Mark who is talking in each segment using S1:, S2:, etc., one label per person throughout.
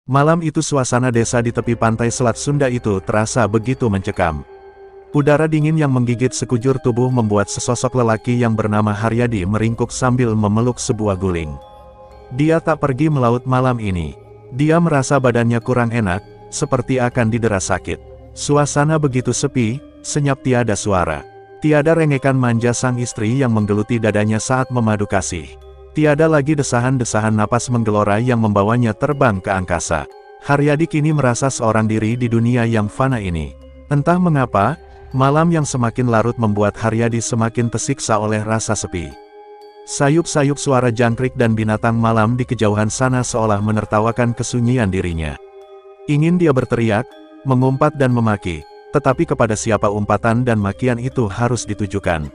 S1: Malam itu suasana desa di tepi pantai Selat Sunda itu terasa begitu mencekam. Udara dingin yang menggigit sekujur tubuh membuat sesosok lelaki yang bernama Haryadi meringkuk sambil memeluk sebuah guling. Dia tak pergi melaut malam ini. Dia merasa badannya kurang enak, seperti akan didera sakit. Suasana begitu sepi, senyap tiada suara. Tiada rengekan manja sang istri yang menggeluti dadanya saat memadu kasih. Tiada lagi desahan-desahan napas menggelora yang membawanya terbang ke angkasa. Haryadi kini merasa seorang diri di dunia yang fana ini. Entah mengapa, malam yang semakin larut membuat Haryadi semakin tersiksa oleh rasa sepi. Sayup-sayup suara jangkrik dan binatang malam di kejauhan sana seolah menertawakan kesunyian dirinya. Ingin dia berteriak, mengumpat dan memaki, tetapi kepada siapa umpatan dan makian itu harus ditujukan.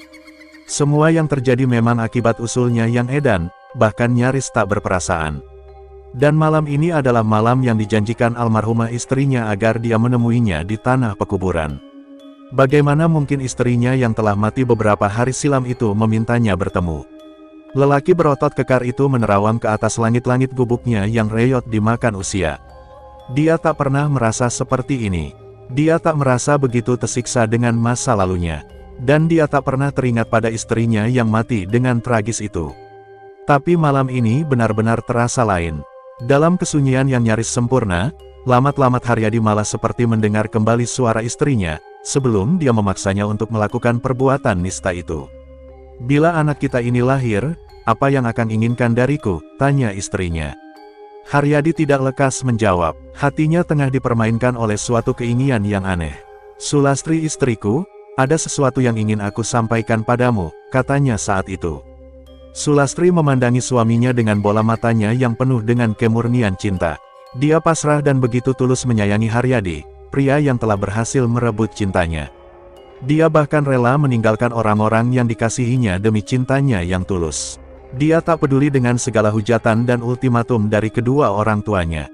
S1: Semua yang terjadi memang akibat usulnya yang edan, bahkan nyaris tak berperasaan. Dan malam ini adalah malam yang dijanjikan almarhumah istrinya agar dia menemuinya di tanah pekuburan. Bagaimana mungkin istrinya yang telah mati beberapa hari silam itu memintanya bertemu? Lelaki berotot kekar itu menerawang ke atas langit-langit gubuknya yang reyot dimakan usia. Dia tak pernah merasa seperti ini. Dia tak merasa begitu tersiksa dengan masa lalunya. Dan dia tak pernah teringat pada istrinya yang mati dengan tragis itu. Tapi malam ini benar-benar terasa lain. Dalam kesunyian yang nyaris sempurna, lamat-lamat Haryadi malah seperti mendengar kembali suara istrinya, sebelum dia memaksanya untuk melakukan perbuatan nista itu. "Bila anak kita ini lahir, apa yang akan inginkan dariku?" tanya istrinya. Haryadi tidak lekas menjawab, hatinya tengah dipermainkan oleh suatu keinginan yang aneh. "Sulastri istriku, ada sesuatu yang ingin aku sampaikan padamu," katanya saat itu. Sulastri memandangi suaminya dengan bola matanya yang penuh dengan kemurnian cinta. Dia pasrah dan begitu tulus menyayangi Haryadi, pria yang telah berhasil merebut cintanya. Dia bahkan rela meninggalkan orang-orang yang dikasihinya demi cintanya yang tulus. Dia tak peduli dengan segala hujatan dan ultimatum dari kedua orang tuanya.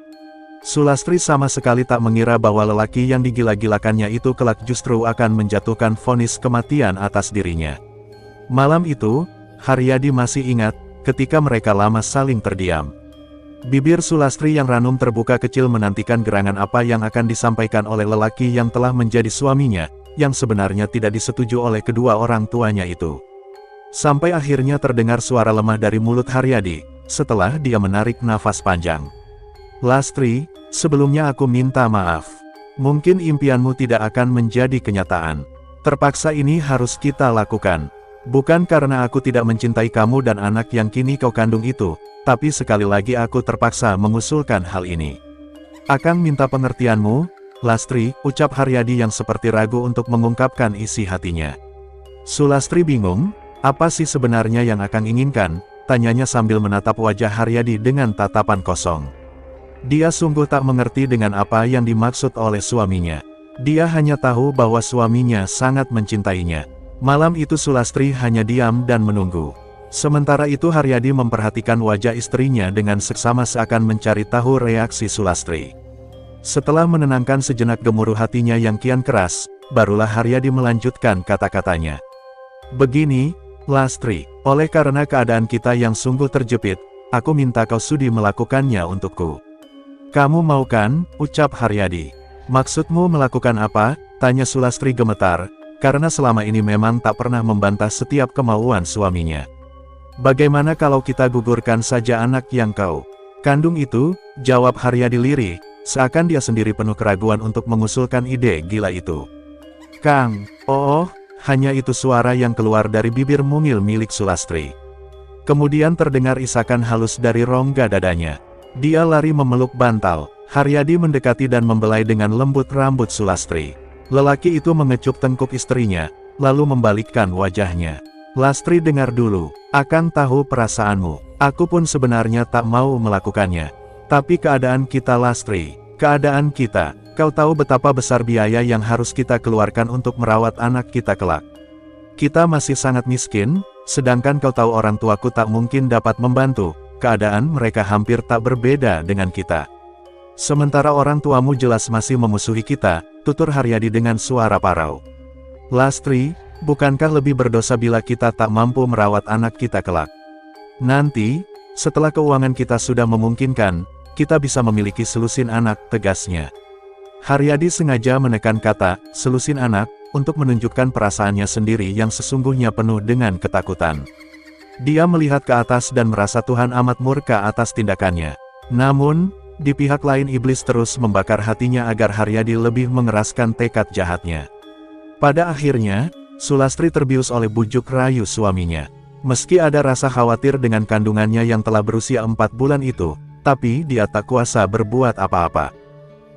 S1: Sulastri sama sekali tak mengira bahwa lelaki yang digila-gilakannya itu kelak justru akan menjatuhkan vonis kematian atas dirinya. Malam itu, Haryadi masih ingat, ketika mereka lama saling terdiam. Bibir Sulastri yang ranum terbuka kecil menantikan gerangan apa yang akan disampaikan oleh lelaki yang telah menjadi suaminya, yang sebenarnya tidak disetujui oleh kedua orang tuanya itu. Sampai akhirnya terdengar suara lemah dari mulut Haryadi, setelah dia menarik nafas panjang. "Lastri, sebelumnya aku minta maaf. Mungkin impianmu tidak akan menjadi kenyataan. Terpaksa ini harus kita lakukan. Bukan karena aku tidak mencintai kamu dan anak yang kini kau kandung itu, tapi sekali lagi aku terpaksa mengusulkan hal ini. Akang minta pengertianmu, Lastri," ucap Haryadi yang seperti ragu untuk mengungkapkan isi hatinya. Sulastri bingung, apa sih sebenarnya yang Akang inginkan, tanyanya sambil menatap wajah Haryadi dengan tatapan kosong. Dia sungguh tak mengerti dengan apa yang dimaksud oleh suaminya. Dia hanya tahu bahwa suaminya sangat mencintainya. Malam itu Sulastri hanya diam dan menunggu. Sementara itu Haryadi memperhatikan wajah istrinya dengan seksama seakan mencari tahu reaksi Sulastri. Setelah menenangkan sejenak gemuruh hatinya yang kian keras, barulah Haryadi melanjutkan kata-katanya. "Begini, Lastri, oleh karena keadaan kita yang sungguh terjepit, aku minta kau sudi melakukannya untukku." "Kamu mau kan?" ucap Haryadi. "Maksudmu melakukan apa?" tanya Sulastri gemetar, karena selama ini memang tak pernah membantah setiap kemauan suaminya. "Bagaimana kalau kita gugurkan saja anak yang kau kandung itu?" jawab Haryadi lirih, seakan dia sendiri penuh keraguan untuk mengusulkan ide gila itu. "Kang, oh, hanya itu," suara yang keluar dari bibir mungil milik Sulastri. Kemudian terdengar isakan halus dari rongga dadanya. Dia lari memeluk bantal. Haryadi mendekati dan membelai dengan lembut rambut Sulastri. Lelaki itu mengecup tengkuk istrinya, lalu membalikkan wajahnya. "Lastri, dengar dulu. Akang tahu perasaanmu. Aku pun sebenarnya tak mau melakukannya. Tapi keadaan kita, Lastri, keadaan kita, kau tahu betapa besar biaya yang harus kita keluarkan untuk merawat anak kita kelak. Kita masih sangat miskin, sedangkan kau tahu orang tuaku tak mungkin dapat membantu. Keadaan mereka hampir tak berbeda dengan kita. Sementara orang tuamu jelas masih memusuhi kita," tutur Haryadi dengan suara parau. "Lastri, bukankah lebih berdosa bila kita tak mampu merawat anak kita kelak? Nanti, setelah keuangan kita sudah memungkinkan, kita bisa memiliki selusin anak, tegasnya. Haryadi sengaja menekan kata, selusin anak, untuk menunjukkan perasaannya sendiri yang sesungguhnya penuh dengan ketakutan. Dia melihat ke atas dan merasa Tuhan amat murka atas tindakannya. Namun, di pihak lain iblis terus membakar hatinya agar Haryadi lebih mengeraskan tekad jahatnya. Pada akhirnya, Sulastri terbius oleh bujuk rayu suaminya. Meski ada rasa khawatir dengan kandungannya yang telah berusia 4 bulan itu, tapi dia tak kuasa berbuat apa-apa.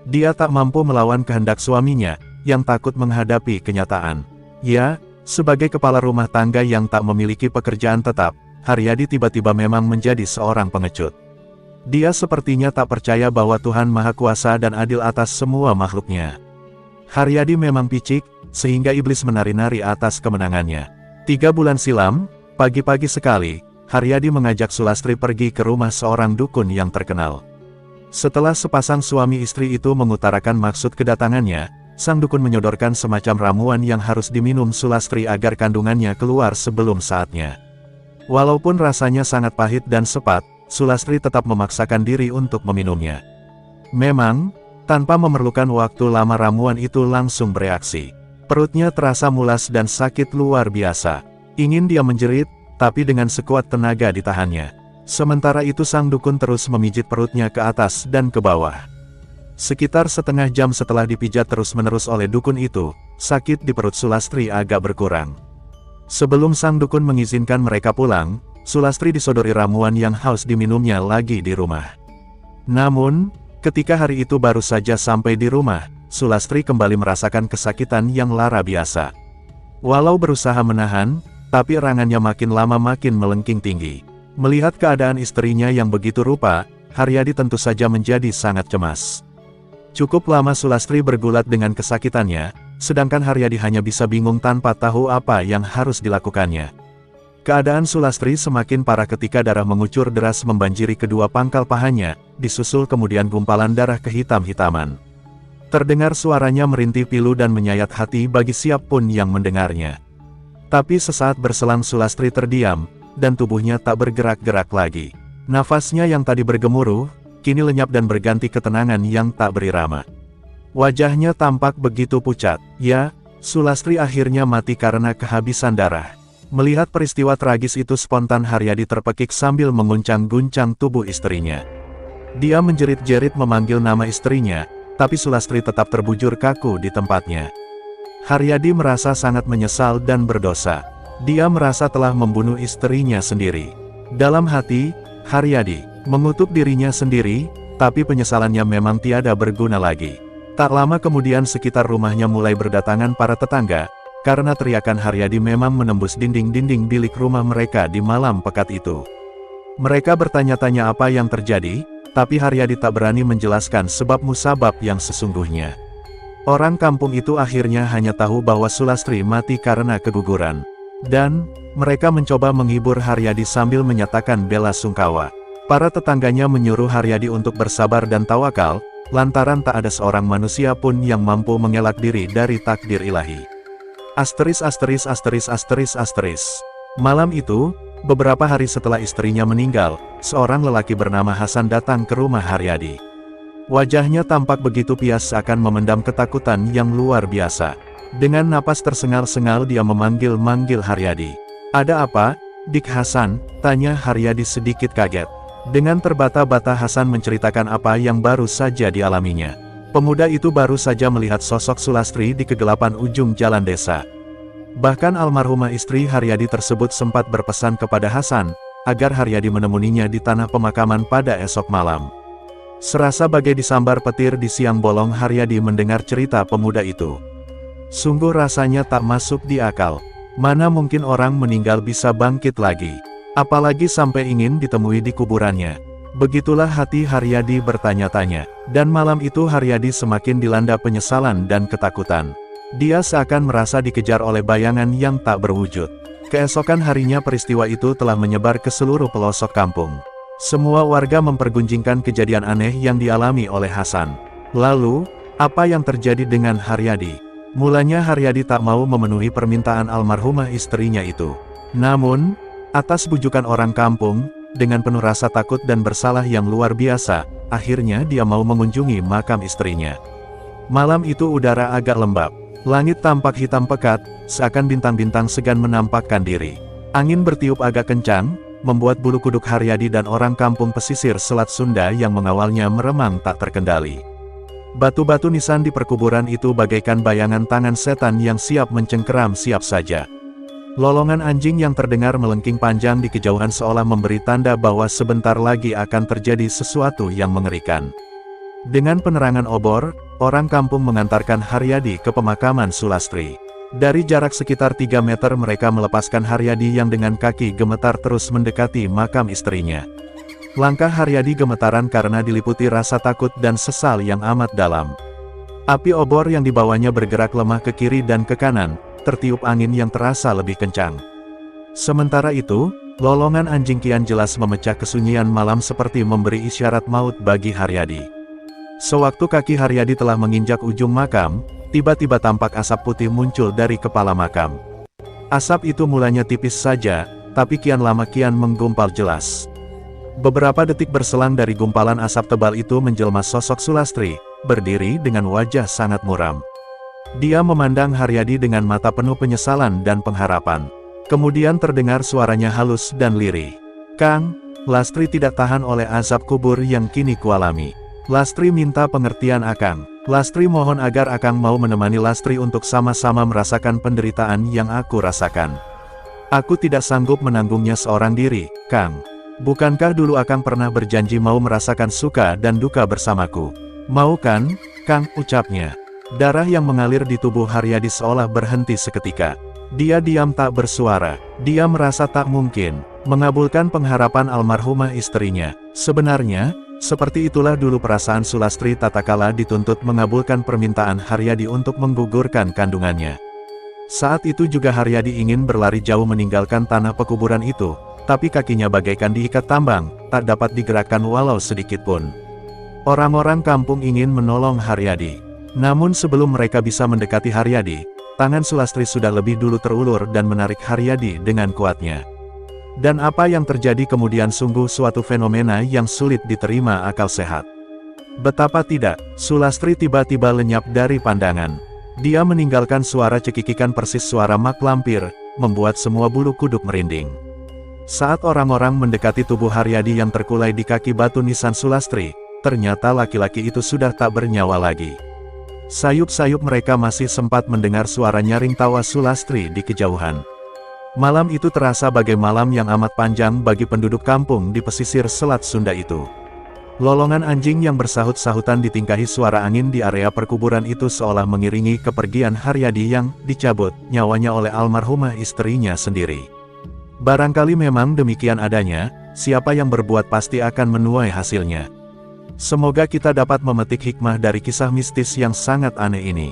S1: Dia tak mampu melawan kehendak suaminya, yang takut menghadapi kenyataan. Ya, sebagai kepala rumah tangga yang tak memiliki pekerjaan tetap, Haryadi tiba-tiba memang menjadi seorang pengecut. Dia sepertinya tak percaya bahwa Tuhan Maha Kuasa dan adil atas semua makhluknya. Haryadi memang picik, sehingga iblis menari-nari atas kemenangannya. 3 bulan silam, pagi-pagi sekali, Haryadi mengajak Sulastri pergi ke rumah seorang dukun yang terkenal. Setelah sepasang suami istri itu mengutarakan maksud kedatangannya, sang dukun menyodorkan semacam ramuan yang harus diminum Sulastri agar kandungannya keluar sebelum saatnya. Walaupun rasanya sangat pahit dan sepat, Sulastri tetap memaksakan diri untuk meminumnya. Memang, tanpa memerlukan waktu lama ramuan itu langsung bereaksi. Perutnya terasa mulas dan sakit luar biasa. Ingin dia menjerit, tapi dengan sekuat tenaga ditahannya. Sementara itu sang dukun terus memijit perutnya ke atas dan ke bawah. Sekitar setengah jam setelah dipijat terus-menerus oleh dukun itu, sakit di perut Sulastri agak berkurang. Sebelum sang dukun mengizinkan mereka pulang, Sulastri disodori ramuan yang haus diminumnya lagi di rumah. Namun, ketika hari itu baru saja sampai di rumah, Sulastri kembali merasakan kesakitan yang lara biasa. Walau berusaha menahan, tapi erangannya makin lama makin melengking tinggi. Melihat keadaan istrinya yang begitu rupa, Haryadi tentu saja menjadi sangat cemas. Cukup lama Sulastri bergulat dengan kesakitannya, sedangkan Haryadi hanya bisa bingung tanpa tahu apa yang harus dilakukannya. Keadaan Sulastri semakin parah ketika darah mengucur deras membanjiri kedua pangkal pahanya, disusul kemudian gumpalan darah kehitam-hitaman. Terdengar suaranya merintih pilu dan menyayat hati bagi siapapun yang mendengarnya. Tapi sesaat berselang Sulastri terdiam, dan tubuhnya tak bergerak-gerak lagi. Nafasnya yang tadi bergemuruh, kini lenyap dan berganti ketenangan yang tak berirama. Wajahnya tampak begitu pucat. Ya, Sulastri akhirnya mati karena kehabisan darah. Melihat peristiwa tragis itu spontan Haryadi terpekik sambil mengguncang-guncang tubuh istrinya. Dia menjerit-jerit memanggil nama istrinya, tapi Sulastri tetap terbujur kaku di tempatnya. Haryadi merasa sangat menyesal dan berdosa. Dia merasa telah membunuh istrinya sendiri. Dalam hati, Haryadi mengutuk dirinya sendiri, tapi penyesalannya memang tiada berguna lagi. Tak lama kemudian sekitar rumahnya mulai berdatangan para tetangga, karena teriakan Haryadi memang menembus dinding-dinding bilik rumah mereka di malam pekat itu. Mereka bertanya-tanya apa yang terjadi, tapi Haryadi tak berani menjelaskan sebab musabab yang sesungguhnya. Orang kampung itu akhirnya hanya tahu bahwa Sulastri mati karena keguguran. Dan, mereka mencoba menghibur Haryadi sambil menyatakan bela sungkawa. Para tetangganya menyuruh Haryadi untuk bersabar dan tawakal, lantaran tak ada seorang manusia pun yang mampu mengelak diri dari takdir ilahi. ************************************************************************************************************************************************************************************************************************************************************ Haryadi datang ke rumah Haryadi. Wajahnya tampak begitu pias seakan memendam ketakutan yang luar biasa. Dengan napas tersengal-sengal dia memanggil-manggil Haryadi. "Ada apa, Dik Hasan?" tanya Haryadi sedikit kaget. Dengan terbata-bata Hasan menceritakan apa yang baru saja dialaminya. Pemuda itu baru saja melihat sosok Sulastri di kegelapan ujung jalan desa. Bahkan almarhumah istri Haryadi tersebut sempat berpesan kepada Hasan, agar Haryadi menemuninya di tanah pemakaman pada esok malam. Serasa bagai disambar petir di siang bolong Haryadi mendengar cerita pemuda itu. Sungguh rasanya tak masuk di akal. Mana mungkin orang meninggal bisa bangkit lagi? Apalagi sampai ingin ditemui di kuburannya. Begitulah hati Haryadi bertanya-tanya. Dan malam itu Haryadi semakin dilanda penyesalan dan ketakutan. Dia seakan merasa dikejar oleh bayangan yang tak berwujud. Keesokan harinya peristiwa itu telah menyebar ke seluruh pelosok kampung. Semua warga mempergunjingkan kejadian aneh yang dialami oleh Hasan. Lalu, apa yang terjadi dengan Haryadi? Mulanya Haryadi tak mau memenuhi permintaan almarhumah istrinya itu. Namun, atas bujukan orang kampung, dengan penuh rasa takut dan bersalah yang luar biasa, akhirnya dia mau mengunjungi makam istrinya. Malam itu udara agak lembab. Langit tampak hitam pekat, seakan bintang-bintang segan menampakkan diri. Angin bertiup agak kencang, membuat bulu kuduk Haryadi dan orang kampung pesisir Selat Sunda yang mengawalnya meremang tak terkendali. Batu-batu nisan di perkuburan itu bagaikan bayangan tangan setan yang siap mencengkeram siap saja. Lolongan anjing yang terdengar melengking panjang di kejauhan seolah memberi tanda bahwa sebentar lagi akan terjadi sesuatu yang mengerikan. Dengan penerangan obor, orang kampung mengantarkan Haryadi ke pemakaman Sulastri. Dari jarak sekitar 3 meter mereka melepaskan Haryadi yang dengan kaki gemetar terus mendekati makam istrinya. Langkah Haryadi gemetaran karena diliputi rasa takut dan sesal yang amat dalam. Api obor yang dibawanya bergerak lemah ke kiri dan ke kanan, tertiup angin yang terasa lebih kencang. Sementara itu, lolongan anjing kian jelas memecah kesunyian malam seperti memberi isyarat maut bagi Haryadi. Sewaktu kaki Haryadi telah menginjak ujung makam, tiba-tiba tampak asap putih muncul dari kepala makam. Asap itu mulanya tipis saja, tapi kian lama kian menggumpal jelas. Beberapa detik berselang dari gumpalan asap tebal itu menjelma sosok Sulastri, berdiri dengan wajah sangat muram. Dia memandang Haryadi dengan mata penuh penyesalan dan pengharapan. Kemudian terdengar suaranya halus dan lirih. "Kang, Lastri tidak tahan oleh azab kubur yang kini kualami. Lastri minta pengertian Akang. Lastri mohon agar Akang mau menemani Lastri untuk sama-sama merasakan penderitaan yang aku rasakan. Aku tidak sanggup menanggungnya seorang diri, Kang. Bukankah dulu Akang pernah berjanji mau merasakan suka dan duka bersamaku? Mau kan, Kang?" ucapnya. Darah yang mengalir di tubuh Haryadi seolah berhenti seketika. Dia diam tak bersuara. Dia merasa tak mungkin mengabulkan pengharapan almarhumah istrinya. Sebenarnya, seperti itulah dulu perasaan Sulastri tatkala dituntut mengabulkan permintaan Haryadi untuk menggugurkan kandungannya. Saat itu juga Haryadi ingin berlari jauh meninggalkan tanah pekuburan itu, tapi kakinya bagaikan diikat tambang, tak dapat digerakkan walau sedikit pun. Orang-orang kampung ingin menolong Haryadi. Namun sebelum mereka bisa mendekati Haryadi, tangan Sulastri sudah lebih dulu terulur dan menarik Haryadi dengan kuatnya. Dan apa yang terjadi kemudian sungguh suatu fenomena yang sulit diterima akal sehat. Betapa tidak, Sulastri tiba-tiba lenyap dari pandangan. Dia meninggalkan suara cekikikan persis suara mak lampir, membuat semua bulu kuduk merinding. Saat orang-orang mendekati tubuh Haryadi yang terkulai di kaki batu nisan Sulastri, ternyata laki-laki itu sudah tak bernyawa lagi. Sayup-sayup mereka masih sempat mendengar suara nyaring tawa Sulastri di kejauhan. Malam itu terasa bagai malam yang amat panjang bagi penduduk kampung di pesisir Selat Sunda itu. Lolongan anjing yang bersahut-sahutan ditingkahi suara angin di area perkuburan itu seolah mengiringi kepergian Haryadi yang dicabut nyawanya oleh almarhumah istrinya sendiri. Barangkali memang demikian adanya, siapa yang berbuat pasti akan menuai hasilnya. Semoga kita dapat memetik hikmah dari kisah mistis yang sangat aneh ini.